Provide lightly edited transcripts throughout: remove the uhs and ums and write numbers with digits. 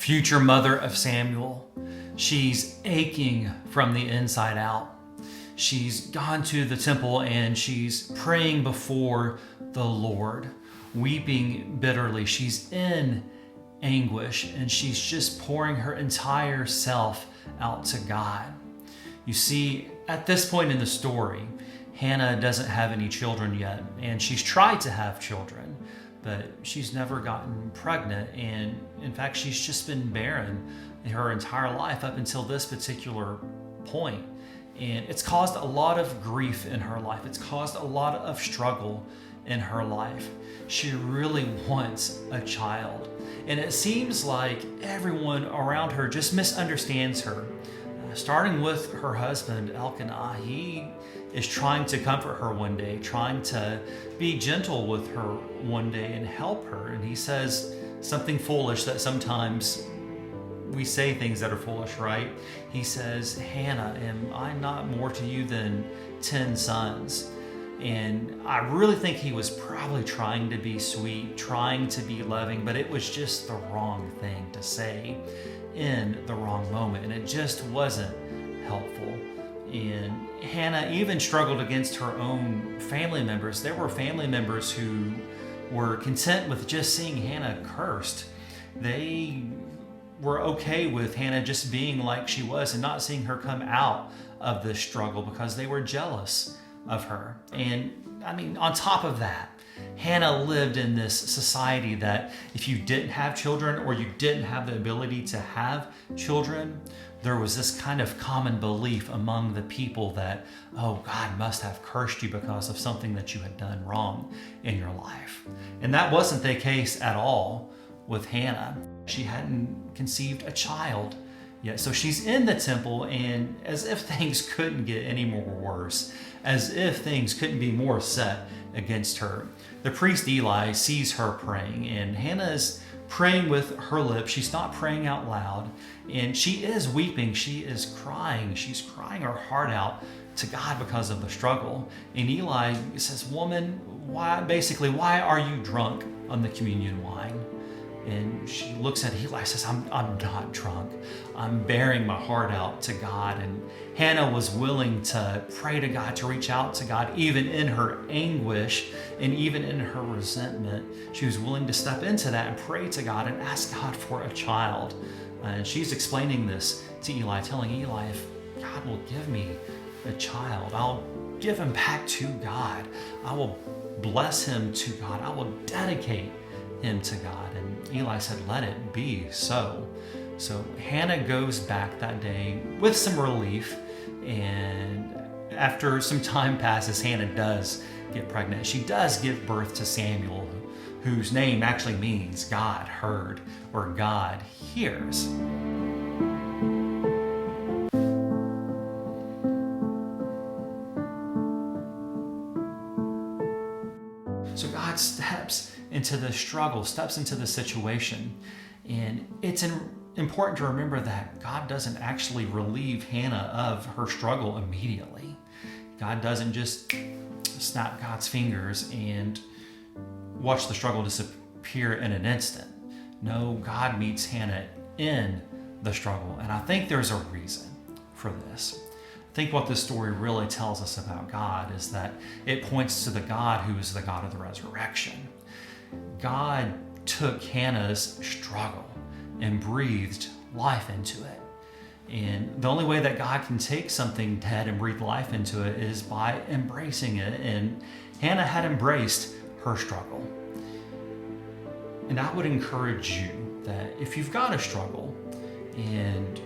future mother of Samuel. She's aching from the inside out. She's gone to the temple and she's praying before the Lord, weeping bitterly. She's in anguish and she's just pouring her entire self out to God. You see, at this point in the story, Hannah doesn't have any children yet, and she's tried to have children, but she's never gotten pregnant, and in fact, she's just been barren her entire life up until this particular point. And it's caused a lot of grief in her life. It's caused a lot of struggle in her life. She really wants a child. And it seems like everyone around her just misunderstands her. Starting with her husband, Elkanah, he is trying to comfort her one day, trying to be gentle with her one day and help her. And he says something foolish that sometimes we say things that are foolish, right? He says, "Hannah, am I not more to you than 10 sons?" And I really think he was probably trying to be sweet, trying to be loving, but it was just the wrong thing to say in the wrong moment, and it just wasn't helpful. And Hannah even struggled against her own family members. There were family members who were content with just seeing Hannah cursed. They were okay with Hannah just being like she was and not seeing her come out of this struggle because they were jealous of her. And I mean, on top of that, Hannah lived in this society that if you didn't have children or you didn't have the ability to have children, there was this kind of common belief among the people that, oh, God must have cursed you because of something that you had done wrong in your life. And that wasn't the case at all with Hannah. She hadn't conceived a child yet. So she's in the temple, and as if things couldn't get any more worse, as if things couldn't be more set against her, the priest Eli sees her praying, and Hannah is praying with her lips. She's not praying out loud, and she is weeping. She is crying. She's crying her heart out to God because of the struggle. And Eli says, "Woman, why are you drunk on the communion wine?" And she looks at Eli and says, I'm not drunk. I'm bearing my heart out to God. And Hannah was willing to pray to God, to reach out to God, even in her anguish and even in her resentment. She was willing to step into that and pray to God and ask God for a child. And she's explaining this to Eli, telling Eli, if God will give me a child, I'll give him back to God. I will bless him to God. I will dedicate him to God. And Eli said, "Let it be so." So Hannah goes back that day with some relief, and after some time passes, Hannah does get pregnant. She does give birth to Samuel, whose name actually means God heard or God hears. So God steps into the struggle, steps into the situation. And it's important to remember that God doesn't actually relieve Hannah of her struggle immediately. God doesn't just snap God's fingers and watch the struggle disappear in an instant. No, God meets Hannah in the struggle. And I think there's a reason for this. I think what this story really tells us about God is that it points to the God who is the God of the resurrection. God took Hannah's struggle and breathed life into it. And the only way that God can take something dead and breathe life into it is by embracing it. And Hannah had embraced her struggle. And I would encourage you that if you've got a struggle and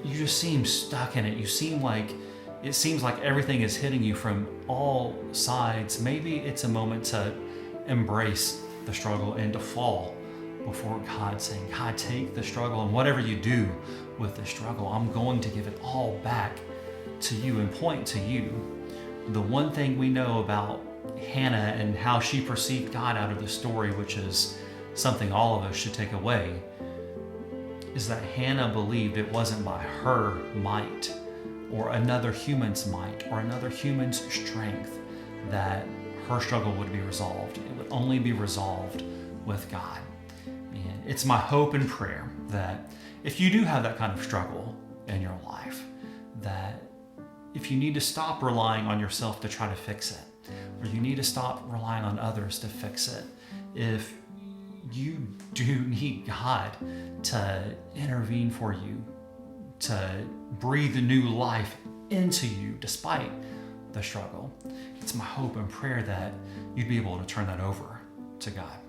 you just seem stuck in it, it seems like everything is hitting you from all sides, maybe it's a moment to embrace the struggle and to fall before God, saying, God, take the struggle, and whatever you do with the struggle, I'm going to give it all back to you and point to you. The one thing we know about Hannah and how she perceived God out of the story, which is something all of us should take away, is that Hannah believed it wasn't by her might or another human's might or another human's strength that her struggle would be resolved. It would only be resolved with God. And it's my hope and prayer that if you do have that kind of struggle in your life, that if you need to stop relying on yourself to try to fix it, or you need to stop relying on others to fix it, if you do need God to intervene for you, to breathe a new life into you despite the struggle, it's my hope and prayer that you'd be able to turn that over to God.